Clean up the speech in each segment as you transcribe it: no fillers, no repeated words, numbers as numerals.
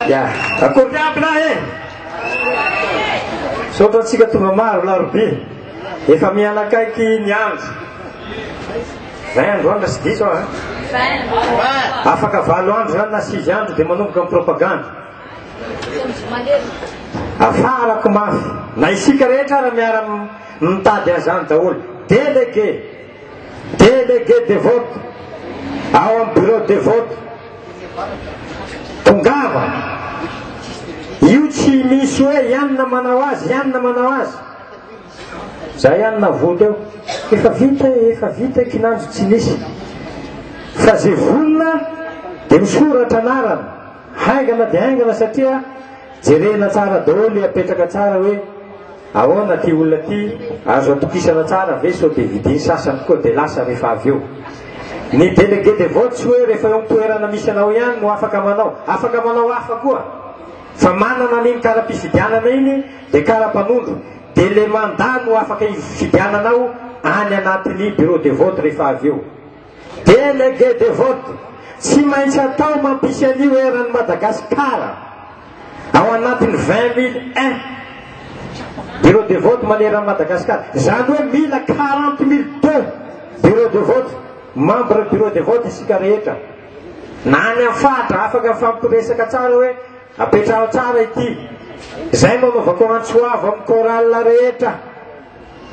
Ya, akory aby lahy e. Sotra antsika tonga maro larobe. Efa mianakaiky ny andro. 20 andro andro sy diso a. Afaka 4 andro zany na 6 andro dia manomboka amin'ny propaganda. Afarako mafy. Na isika rehetra ara miara mitady an'izany daholo. Délégué de vote ao amin'ny bureau de vote. Tongava io tsy misy hoe ianona manao azy za ianona voto eo efa vita kinandro tsy nisy fa zay vonona dia misoratra anarana haingana dia haingana satria jerena tsara daholo apetraka tsara hoe ahoana ty olona ty azo atokisana tsara ve sao dia vidiny sasany koa dia lasa rehefa avy eo. Ny délégué de vote tsy hoe rehefa eo toerana misy anao ihany no afaka manao hafa koa fa manana an'iny kara-pifidianana iny dia kara-panondro dia le mandat no afaka fidiananao any anatin'ny bureau de vote rehefa avy eo. Délégué de vote tsy maintsy atao mampisy an'io eran'ny Madagasikara ao anatin'ny 20 001 bureau de vote maneran'ny Madagasikara, zany hoe mila 40 002 bureau de vote membre bureau de vote isika rehetra. Na any amin'ny fatra afaka mifampiresaka tsara hoe apetraho tsara ity, zay manaovako antsoavo amin'ny korala rehetra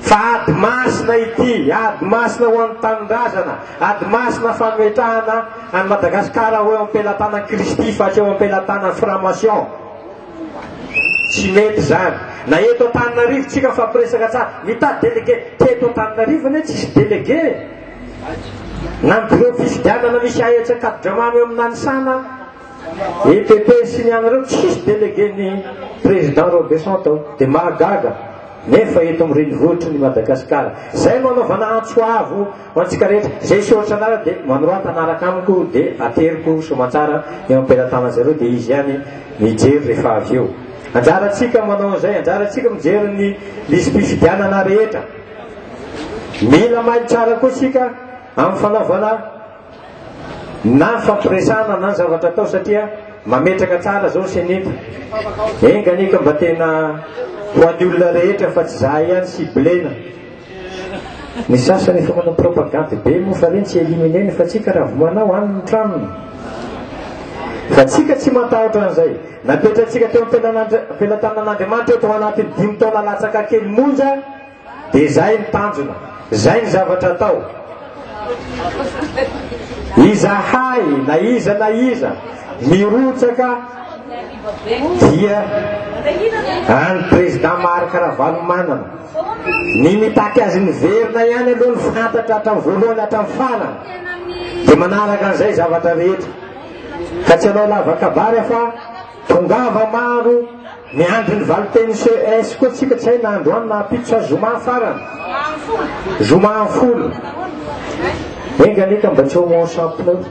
fa ady masina ity, ady masina ho an'ny tanindrazana, ady masina fametrahana any Madagasikara hoe ampelatana Kristy fa tsy eo ampelatana Franc-Maçon. Tsy mety zany. Na eto Antananarivo tsika mifampiresaka tsara mitady délégué teto Antananarivo ne tsisy délégué na ny bureau fifidianana misy ahetsa-kadramamy amin'Anisana EPP sy ny anareo tsisy délégué ny président Robertson tao dia mahagaga nefa eto amin'ny renivohitry ny Madagasikara. Zay manaovana antsoavo ho antsika rehetra zay soratra anara dia manorata anaraka amiko dia ateriko somatsara eo ampelatana zareo dia izy ihany mijery rehefa avy eo. Anjarantsika manao an'izay, anjarantsika mijery ny lisy-pifidianana rehetra. Mila mailo tsara koa sika amin'ny fanaovana na fampiresana na ny zavatra atao satria mametraka tsara zao senita enganika mba tena ho an'ny olona rehetra fa tsy za ihany sy blena. Ny sasany efa manao propagande be moa fa reny tsy elimineny fa tsika raha vo manao any ny tranony fa tsika tsy matahotra an'izay. Napetratsika teo ampelantanan'Andriamanitra eto anatin'ny 5 taona latsaka kely monja dia zay ny tanjona, zay ny zavatra atao. Iza hay na iza mirotsaka dia any président Marc Ravalomanana ny mitaky azy ny verina ihany aloha ny fantatra hatramin'ny voalohany hatramin'ny farany dia manaraka an'izay zavatra rehetra ka tsy anao lavakabary fa tongava maro miandry ny valiteny CS koa tsika tsy hay na androany na apitso azy zoma farany zoma folo enganika mba tsy homo sampinao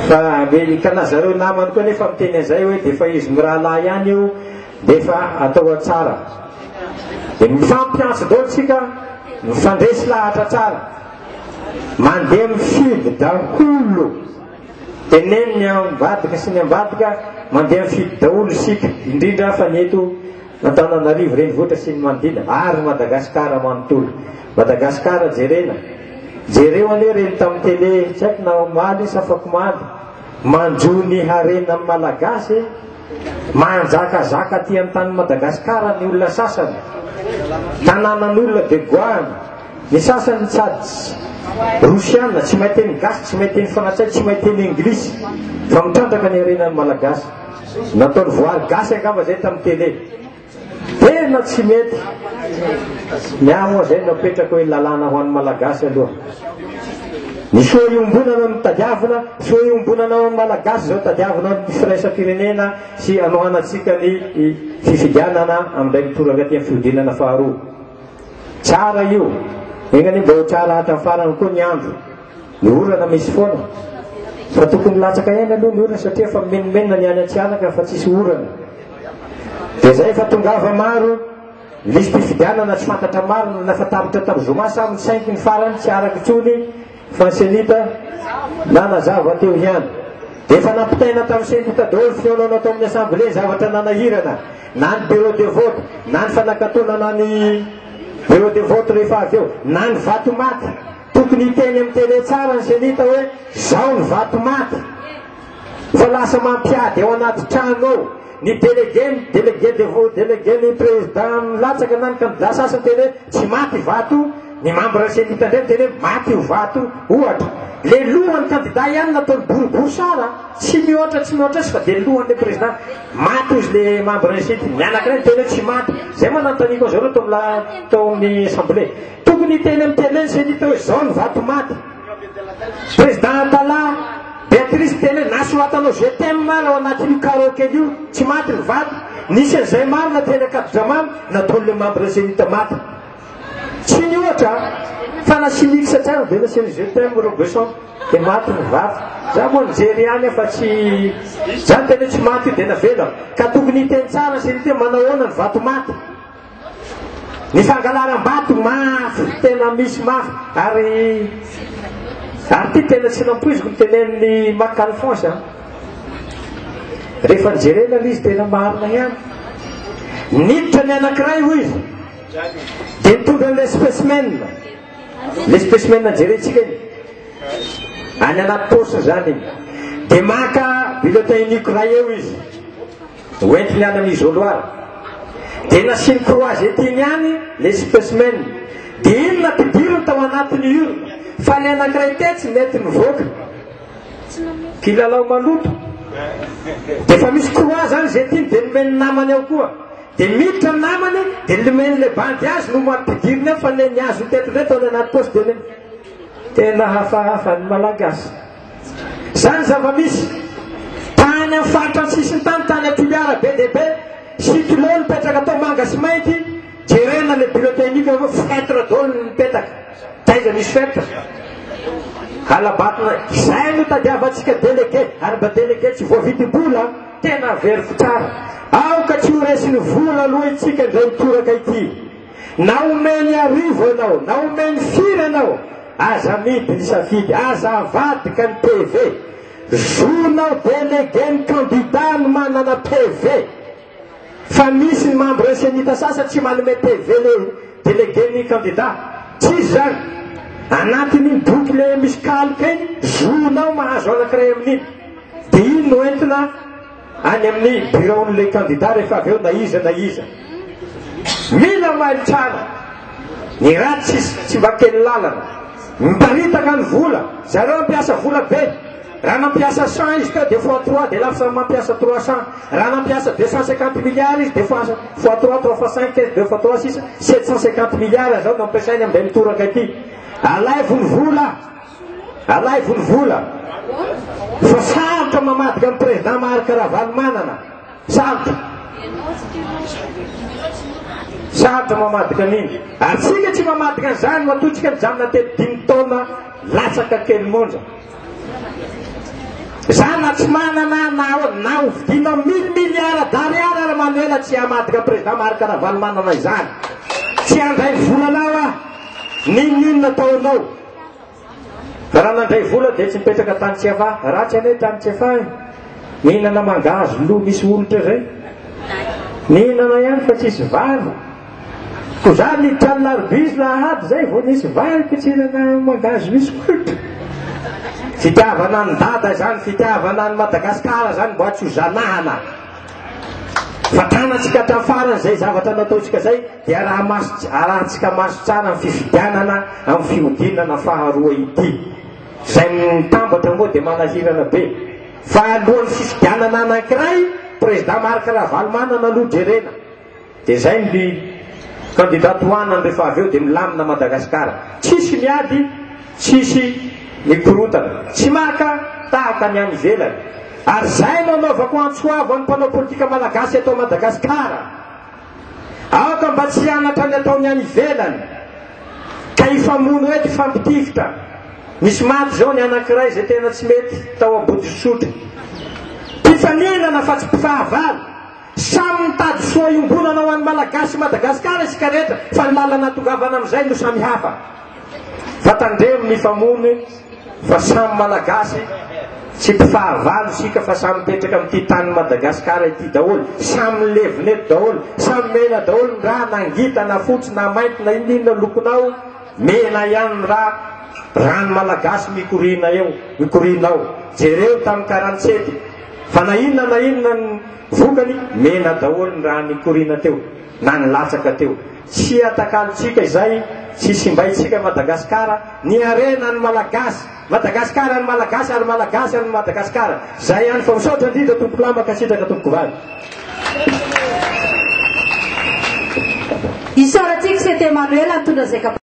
fa amerikana zareo namany koa nefa miteny an'izay hoe dia fa izy mirahalahy ihany io dia fa atao tsara dia mifampiantso daholo tsika mifandresy lahatra tsara mandeha mifidy daholo teneny ny ambadika sy ny ambadika mandeha mifidy daholo sika indrindra fa ny eto Antananarivo renivohitra sy ny manodidina ary Madagasikara manontolo. Madagasikara jereo ane reny tamin'ny télé tsy haiko na omaly sy afaka omaly manjony harena amin'ny malagasy manjakazaka aty amin'ny tany Madagasikara ny olona sasany tanànan'olona de goany ny sasany tsady rosiana tsy mahay teny gasy tsy mahay teny frantsay tsy mahay teny anglisy fa mitrandraka ny harenan'ny malagasy nataony voary gasy angamba zay tamin'ny télé tena tsy mety miamoa zay napetraka hoe lalàna ho an'ny malagasy aloha ny soa iombonana ny tadiavina soa iombonana amin'ny malagasy zao tadiavina ny firaisam-pirenena sy anohanatsika ny fifidianana amin'ilay mitoraka aty amin'ny fiodinana faharoa tsara io egnany mba ho tsara hatramin'ny farany koa ny andro ny orana misy foana fa tokony latsaka ihany aloha ny orana satria fa menomenona ny any atsianaka fa tsisy orana dia zay fa tongava maro lisy mpifidianana tsy fantatra maro nafa tapitra tamin'ny zoma samy 5 ny farany tsy araka tsony fa ny senita na nazava teo ihany dia efa nampitaina tamin'ny syndika daholo fihaonana atao amin'ny assemblée zavatra nanahirana na ny bureau de vote na ny fanakatonana ny bureau de vote rehefa avy eo na ny vatomaty tokony hiteny amin'ny tele tsara ny senita hoe zao ny vatomaty fa lasa mampiady ao anaty trano ao ny délégué ny président milatsaka na ny candidat sasany teny hoe tsy maty vato ny membre senita ndray teny hoe maty io vato ohatra le lohany candidat ihany nataony boribory sara tsy mihoatra sy fa dia lohan'le président maty izy le membre senita ny anankiray teny hoe tsy maty zay manantaniko zareo tao amin'ny assemblée tokony teny amin'ny tele ny senita hoe zao ny vato maty président tala Béatrice teny hoe nasoratanao je t'aime mara ao anatin'io karaoké io tsy maty ny vato nisy an'izay marina teny akadramamy nataon'le membre senita maty tsy ny ohatra fa nasimikisa tsara dia naseny je t'aime Robesson dia maty ny vato za moa nijery ihany fa tsy zany teny hoe tsy maty io dia navela ka tokony hiteny tsara senita manao ahoana ny vato maty ny fangalaram-bato mafy tena misy mafy ary ty tena tsy nampoiziko ny tenen'ny Marc Alphonse rehefa nijerena izy tena marina ihany niditra ny anankiray ho izy dia nitondra le spécimen jerentsika iny any anaty posy zany iny dia maka bulletin unique ray eo izy hoentiny any amin'ny isoloir dia nasiny croisette iny any le spécimen dia iny napidiriny tao anatiny urne fa ny anankiray tetsy mety mivoaka kilalao maloto dia fa misy croix zany zay tiny dia nomeny namany ao koa dia miditra ny namany dia nomeny le bandy azy no mampidiriny ao fa le niazo tetrindray tao anaty posy dia tena hafahafa ny malagasy zany zava-misy tany amin'ny faritra ny sisiny tany atoliara be dia be sitilo nipetraka atao manga sy mainty jerena le bulletin unique fêtre daholo nipetraka taiza misy fêtre alabatona zay no tadiavantsika délégué ary mba délégué tsy voavidim-bola tena veriko tsara aoka tsy horesiny vola aloha itsika ndray mitoraka ity na omeny arivo ianao na omeny firy ianao aza midy ny safidy aza avadika ny PV zonao délégué ny candidat no manana PV fa misy ny membre senita sasa tsy manome PV le délégué ny candidat tsy zany anatiny boky le misy kalika iny zonao mahazo anankiray amin'iny dia iny no entina any amin'ny bureaun'le candidat rehefa avy eo na iza mila mailo tsara ny raha tsy mba kely lalana miparitaka ny vola zareo mampiasa vola be raha nampiasa 100 izy ka dia fois 3 dia lafisa mampiasa 300 raha nampiasa 250 milliards izy dia fois 3 3 fois 5 15 2 fois 3 6 750 milliards zao nampiasainy amin'izay mitoraka ity alaivony vola fa sarotra mamadika amin'ny président Marc Ravalomanana sarotra mamadika an'iny ary tsika tsy mamadika an'izany matotsika mijanona tety 5 taona latsaka kely monja zany na tsy manana na ovidina 1000 milliards d'ariary ary manuela tsy hamadika président Marc Ravalomanana izany tsy andray volanao ninino nataonao raha nandray vola dia tsy mipetraka tany tsy ava ratsy ane tany tsy ava mihinana mangazo lo misy olotra zay mihinana ihany fa tsisy vary ko zany niditra ny larbis lahady zay vo nisy vary ko tsy hinana mangazo misy olotra fitiavana ny dada zany fitiavana ny Madagasikara zany mbo tsy ho zanahana fa tanatsika hatramin'ny farany zay zavatra nataotsika zay dia arahantsika maso tsara amin'ny fifidianana amin'ny fihodinana faharoa ity zay mitambatra moa dia manahirana be fa alohan'ny fifidianana anankiray président Marc Ravalomanana aloha jerena dia zay ny candidat hoanany rehefa avy eo dia milamina Madagasikara tsisy miady tsisy mikorotana tsy maka tahaka ny any ivelany ary zay nanaovako antsoavo any mpanao politika malagasy atao Madagasikara aoka mba tsy anatra ny ataony any ivelany ka ifamono eto fampitifitra misy maty zao ny anankiray zay tena tsy mety tao ambody sotra mpifaninana fa tsy mpifahavalo samy mitady soa iombonana ho any malagasy Madagasikara isika rehetra fa ny lalana tongavana amin'izay no samy hafa fa tandremo ny famony fa samy malagasy tsy mpifahavalo sika fa samy mipetraka amin'ity tany Madagasikara ity daholo, samy levineto daholo, samy mena daholo ny raha, nangita na fotsy na mainty na inona lokonao, mena ihany ny raha. Rano malagasy mikorina eo, mikorinao. Jereo tamin'ny 47 fa na inona ny vokany, mena daholo ny raha nikorina teo na nilatsaka teo. Tsy atakalontsika izay, tsy simbaitsika Madagasikara, ny arena ny malagasy, Madagasikara ny malagasy ary malagasy ny Madagasikara. Zay ihany fa misaotra indrindra tompoko lamba ka sitraka tompoko vavy. Isaorantsika c'est Emmanuel mitondra zay